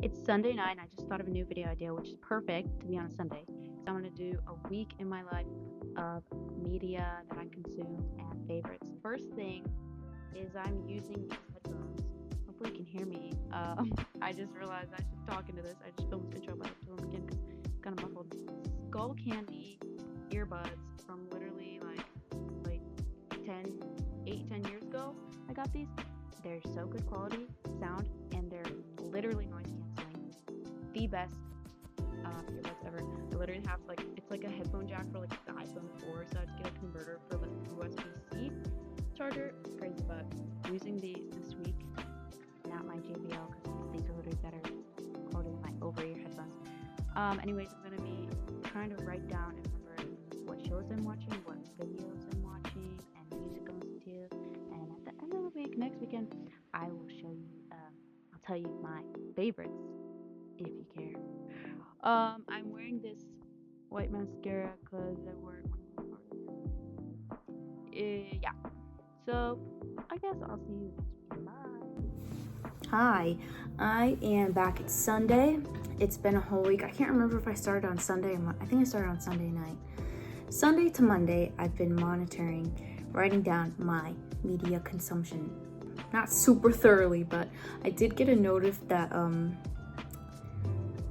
It's Sunday night and I just thought of a new video idea, which is perfect to be on a Sunday. So I'm going to do a week in my life of media that I consume and favorites. First thing is I'm using these headphones. Hopefully you can hear me. I just realized I should talk into this. I just filmed this intro, but I have to film it again because it's kind of muffled. Skull Candy earbuds from literally like 10 years ago. I got these. They're so good quality sound and they're literally noise canceling. The best earbuds ever. I literally have it's like a headphone jack for like the iPhone 4, so I had to get a converter for like USB-C charger. It's crazy, but I'm using these this week, not my JBL, because these are literally better quality than my over-ear headphones. Anyways, I'm gonna be trying to write down and remember what shows I'm watching, what videos I'm watching, and music I'm listening to. And at the end of the week, next weekend, I will show you. I'll tell you my favorites if you care. I'm wearing this white mascara because I wore it when I was yeah. So I guess I'll see you next weekend. Bye. Hi, I am back. It's Sunday. It's been a whole week. I can't remember if I started on Sunday or I think I started on Sunday night. Sunday to Monday, I've been writing down my media consumption. Not super thoroughly, but I did get a notice that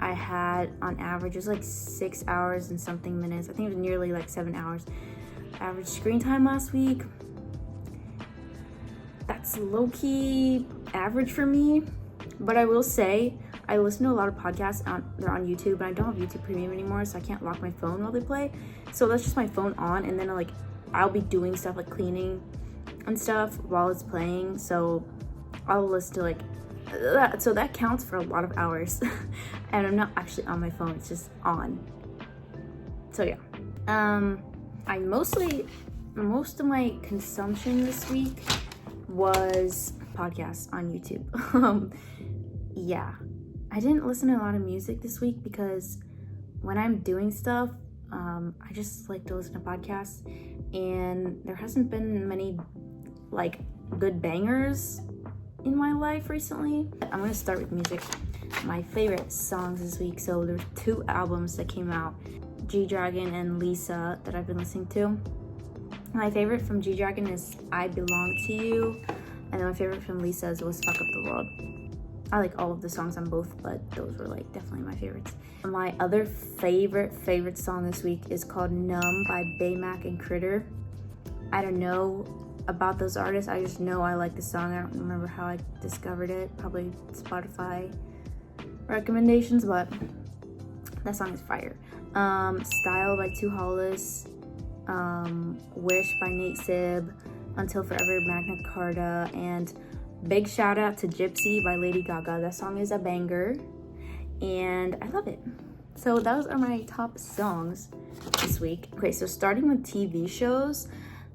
I had on average, it was like 6 hours and something minutes. I think it was nearly like 7 hours average screen time last week. That's low-key average for me, but I will say I listen to a lot of podcasts they're on YouTube, and I don't have YouTube Premium anymore, so I can't lock my phone while they play. So that's just my phone on, and then I'll be doing stuff like cleaning and stuff while it's playing. So I'll listen to that. So that counts for a lot of hours, and I'm not actually on my phone; it's just on. So yeah, most of my consumption this week was podcasts on YouTube. Yeah, I didn't listen to a lot of music this week because when I'm doing stuff, I just like to listen to podcasts, and there hasn't been many good bangers in my life recently. I'm gonna start with music. My favorite songs this week. So there's 2 albums that came out, G-Dragon and Lisa, that I've been listening to. My favorite from G-Dragon is I Belong to You, and then my favorite from Lisa is Was Fuck Up the World. I like all of the songs on both, but those were definitely my favorites. My other favorite song this week is called Numb by Baymac and Critter. I don't know about those artists, I just know I like the song. I don't remember how I discovered it, probably Spotify recommendations, but that song is fire. Style by Two Hollis, Wish by Nate Sibb, Until Forever Magna Carta, and big shout out to Gypsy by Lady Gaga. That song is a banger and I love it. So those are my top songs this week. Okay, so starting with TV shows,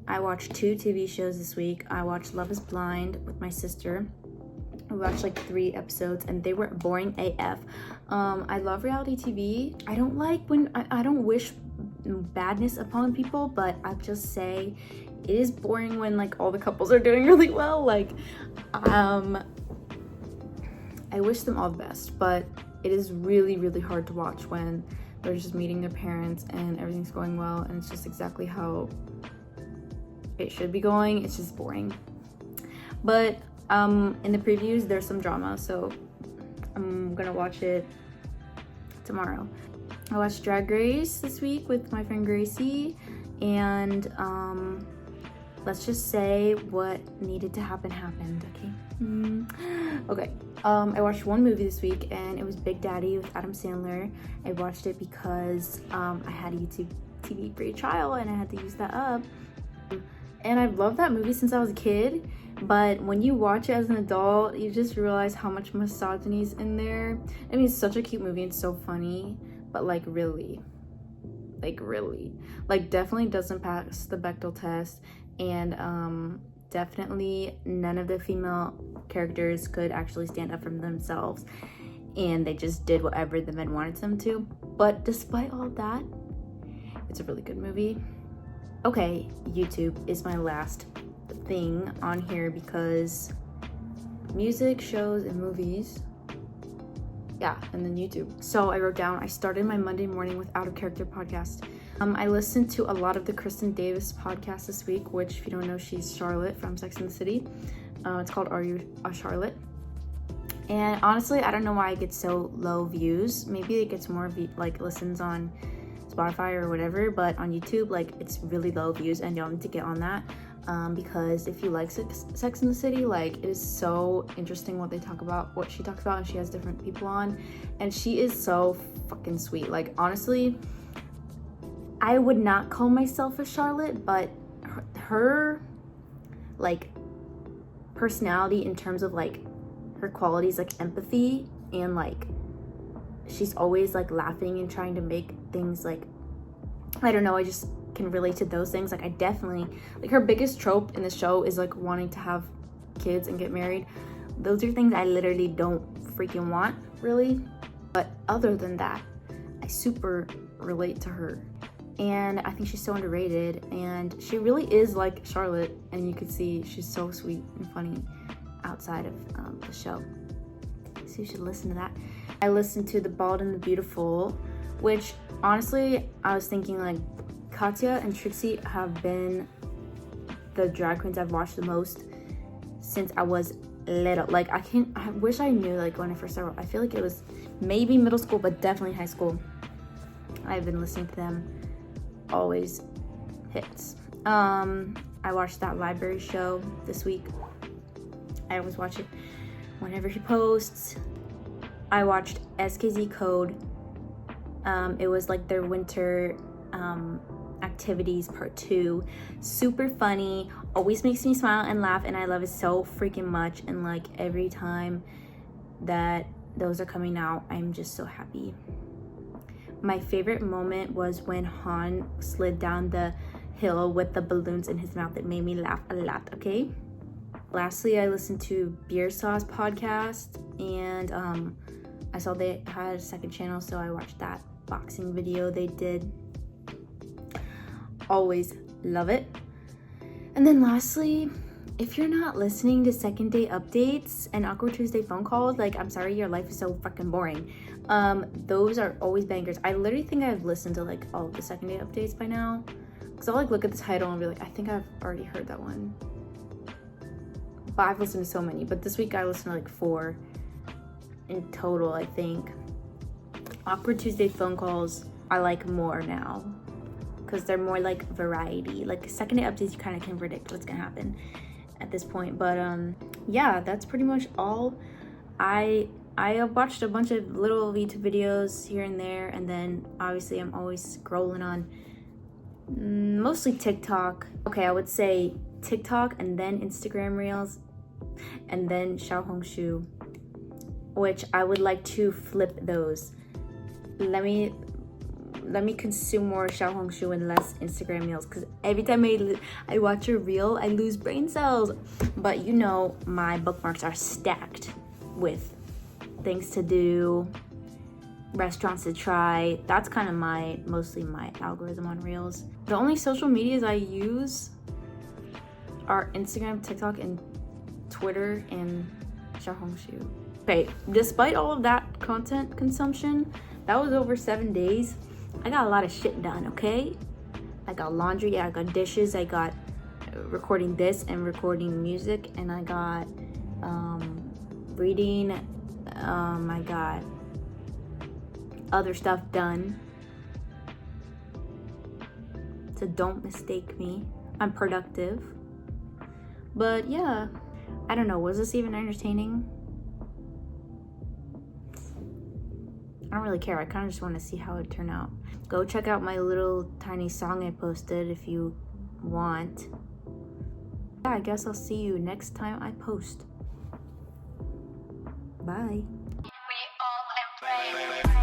I watched 2 TV shows this week. I watched Love is Blind with my sister. I watched 3 episodes and they were boring AF. I love reality TV. I don't like when I don't wish badness upon people, but I'll just say it is boring when all the couples are doing really well. I wish them all the best, but it is really hard to watch when they're just meeting their parents and everything's going well and it's just exactly how it should be going. It's just boring. But in the previews there's some drama, so I'm gonna watch it tomorrow. I watched Drag Race this week with my friend Gracie, and let's just say what needed to happen happened, okay? Okay, I watched 1 movie this week, and it was Big Daddy with Adam Sandler. I watched it because I had a YouTube TV free trial, and I had to use that up. And I've loved that movie since I was a kid, but when you watch it as an adult, you just realize how much misogyny is in there. I mean, it's such a cute movie, it's so funny, but really, definitely doesn't pass the Bechdel test, and definitely none of the female characters could actually stand up for themselves, and they just did whatever the men wanted them to. But despite all that, it's a really good movie. Okay, YouTube is my last thing on here because music, shows, and movies Yeah, and then YouTube. So I wrote down, I started my Monday morning with Out of Character podcast. I listened to a lot of the Kristen Davis podcast this week, which if you don't know, she's Charlotte from Sex and the City. It's called Are You a Charlotte? And honestly, I don't know why it gets so low views. Maybe it gets more listens on Spotify or whatever, but on YouTube, like, it's really low views, and y'all need to get on that. Because if you like Sex and the City, like, it is so interesting what she talks about, and she has different people on, and she is so fucking sweet. Like, honestly, I would not call myself a Charlotte, but her like personality in terms of like her qualities, like empathy, and like she's always like laughing and trying to make things like, I don't know, I just can relate to those things. Like, I definitely, like, her biggest trope in the show is like wanting to have kids and get married. Those are things I literally don't freaking want, really. But other than that, I super relate to her, and I think she's so underrated, and she really is like Charlotte, and you could see she's so sweet and funny outside of the show. So you should listen to that. I listened to The Bald and the Beautiful, which honestly, I was thinking like Katya and Trixie have been the drag queens I've watched the most since I was little. Like, I wish I knew, like, when I first started. I feel like it was maybe middle school, but definitely high school. I've been listening to them. Always hits. I watched that library show this week. I always watch it whenever he posts. I watched SKZ Code. It was like their winter activities part 2. Super funny, always makes me smile and laugh, and I love it so freaking much. And like every time that those are coming out, I'm just so happy. My favorite moment was when Han slid down the hill with the balloons in his mouth. It made me laugh a lot, okay? Lastly, I listened to Beer Sauce podcast, and I saw they had a second channel, so I watched that boxing video they did. Always love it. And then lastly, if you're not listening to second day updates and Awkward Tuesday phone calls, like, I'm sorry, your life is so fucking boring. Those are always bangers. I literally think I've listened to like all of the second day updates by now, because I'll like look at the title and be like, I think I've already heard that one. But I've listened to so many. But this week I listened to like 4 in total, I think. Awkward Tuesday phone calls I like more now, because they're more like variety. Like second day updates, you kind of can predict what's gonna happen at this point. But yeah, that's pretty much all. I watched a bunch of little YouTube videos here and there, and then obviously I'm always scrolling on mostly TikTok. Okay, I would say TikTok, and then Instagram Reels, and then Xiaohongshu, which I would like to flip those. Let me consume more Xiaohongshu and less Instagram Reels, because every time I watch a reel, I lose brain cells. But you know, my bookmarks are stacked with things to do, restaurants to try. That's kind of mostly my algorithm on Reels. The only social medias I use are Instagram, TikTok, and Twitter, and Xiaohongshu. Okay, despite all of that content consumption, that was over 7 days. I got a lot of shit done, okay? I got laundry, I got dishes, I got recording this and recording music, and I got reading, I got other stuff done. So don't mistake me. I'm productive. But yeah, I don't know, was this even entertaining? I don't really care. I kind of just want to see how it turned out. Go check out my little tiny song I posted if you want. Yeah, I guess I'll see you next time I post. Bye. We all embrace.